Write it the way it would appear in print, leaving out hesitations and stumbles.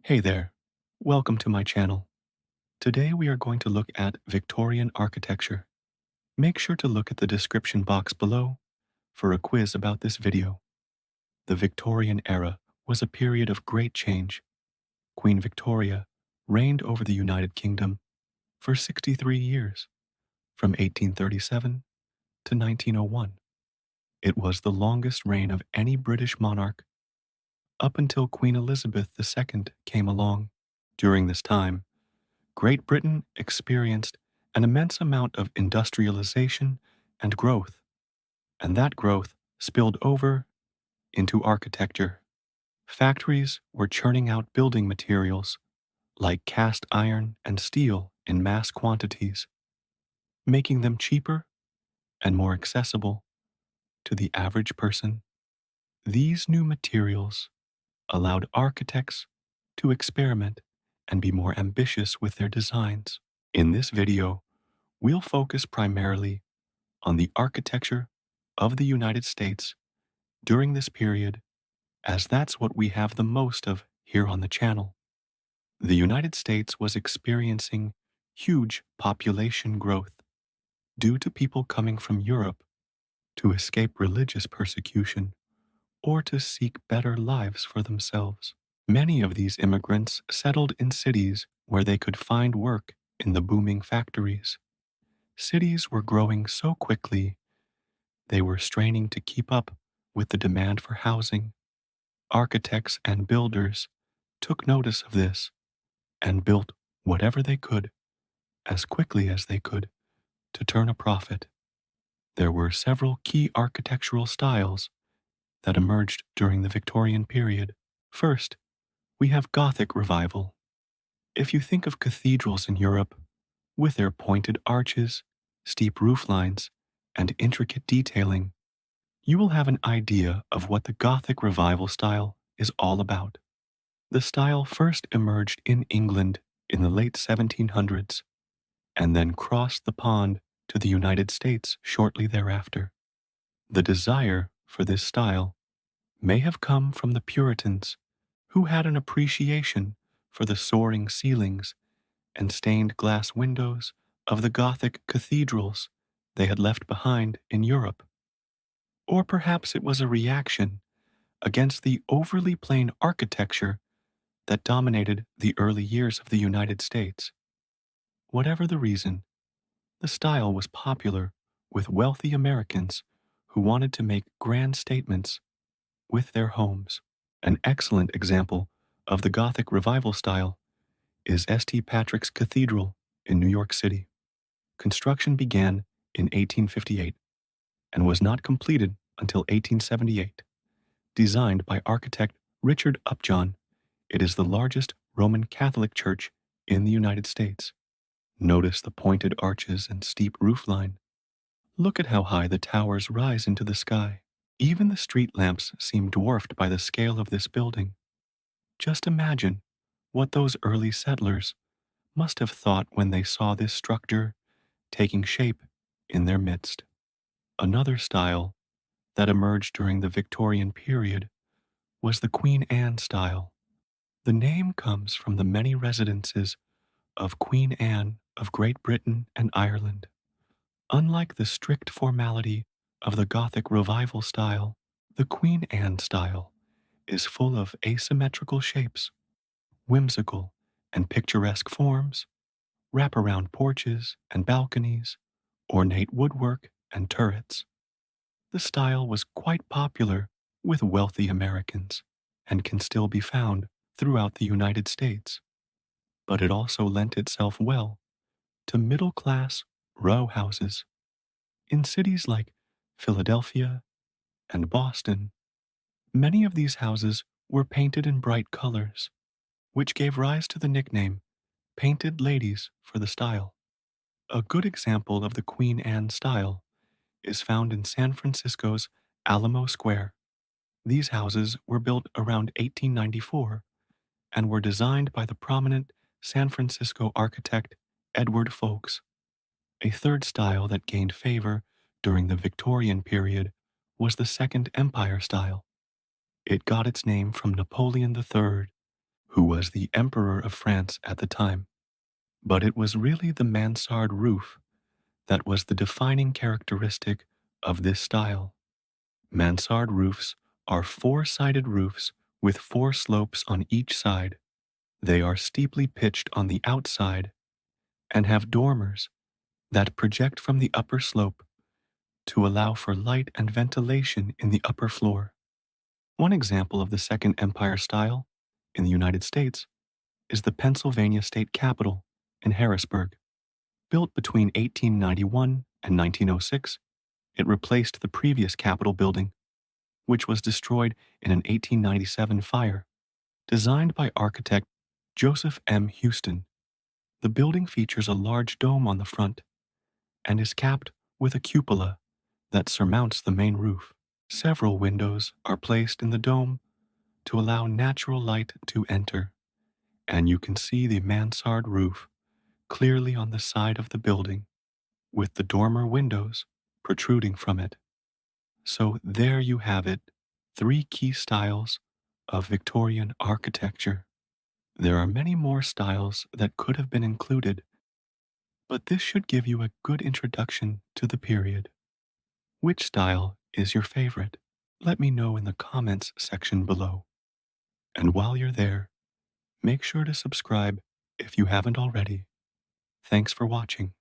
Hey there, welcome to my channel. Today we are going to look at Victorian architecture. Make sure to look at the description box below for a quiz about this video. The Victorian era was a period of great change. Queen Victoria reigned over the United Kingdom for 63 years, from 1837 to 1901. It was the longest reign of any British monarch up until Queen Elizabeth II came along. During this time, Great Britain experienced an immense amount of industrialization and growth, and that growth spilled over into architecture. Factories were churning out building materials like cast iron and steel in mass quantities, making them cheaper and more accessible to the average person. These new materials allowed architects to experiment and be more ambitious with their designs. In this video, we'll focus primarily on the architecture of the United States during this period, as that's what we have the most of here on the channel. The United States was experiencing huge population growth due to people coming from Europe to escape religious persecution or to seek better lives for themselves. Many of these immigrants settled in cities where they could find work in the booming factories. Cities were growing so quickly, they were straining to keep up with the demand for housing. Architects and builders took notice of this and built whatever they could, as quickly as they could, to turn a profit. There were several key architectural styles that emerged during the Victorian period. First, we have Gothic Revival. If you think of cathedrals in Europe, with their pointed arches, steep roof lines, and intricate detailing, you will have an idea of what the Gothic Revival style is all about. The style first emerged in England in the late 1700s and then crossed the pond to the United States shortly thereafter. The desire for this style may have come from the Puritans, who had an appreciation for the soaring ceilings and stained glass windows of the Gothic cathedrals they had left behind in Europe. Or perhaps it was a reaction against the overly plain architecture that dominated the early years of the United States. Whatever the reason, the style was popular with wealthy Americans who wanted to make grand statements with their homes. An excellent example of the Gothic Revival style is St. Patrick's Cathedral in New York City. Construction began in 1858 and was not completed until 1878. Designed by architect Richard Upjohn, it is the largest Roman Catholic church in the United States. Notice the pointed arches and steep roofline. Look at how high the towers rise into the sky. Even the street lamps seem dwarfed by the scale of this building. Just imagine what those early settlers must have thought when they saw this structure taking shape in their midst. Another style that emerged during the Victorian period was the Queen Anne style. The name comes from the many residences of Queen Anne of Great Britain and Ireland. Unlike the strict formality of the Gothic Revival style, the Queen Anne style is full of asymmetrical shapes, whimsical and picturesque forms, wraparound porches and balconies, ornate woodwork and turrets. The style was quite popular with wealthy Americans and can still be found throughout the United States, but it also lent itself well to middle-class row houses. In cities like Philadelphia and Boston, many of these houses were painted in bright colors, which gave rise to the nickname Painted Ladies for the style. A good example of the Queen Anne style is found in San Francisco's Alamo Square. These houses were built around 1894 and were designed by the prominent San Francisco architect Edward Folks. A third style that gained favor during the Victorian period was the Second Empire style. It got its name from Napoleon III, who was the Emperor of France at the time. But it was really the mansard roof that was the defining characteristic of this style. Mansard roofs are four-sided roofs with four slopes on each side. They are steeply pitched on the outside and have dormers that project from the upper slope to allow for light and ventilation in the upper floor. One example of the Second Empire style in the United States is the Pennsylvania State Capitol in Harrisburg. Built between 1891 and 1906, it replaced the previous Capitol building, which was destroyed in an 1897 fire. Designed by architect Joseph M. Houston, the building features a large dome on the front and is capped with a cupola that surmounts the main roof. Several windows are placed in the dome to allow natural light to enter, and you can see the mansard roof clearly on the side of the building, with the dormer windows protruding from it. So there you have it, three key styles of Victorian architecture. There are many more styles that could have been included, but this should give you a good introduction to the period. Which style is your favorite? Let me know in the comments section below. And while you're there, make sure to subscribe if you haven't already. Thanks for watching.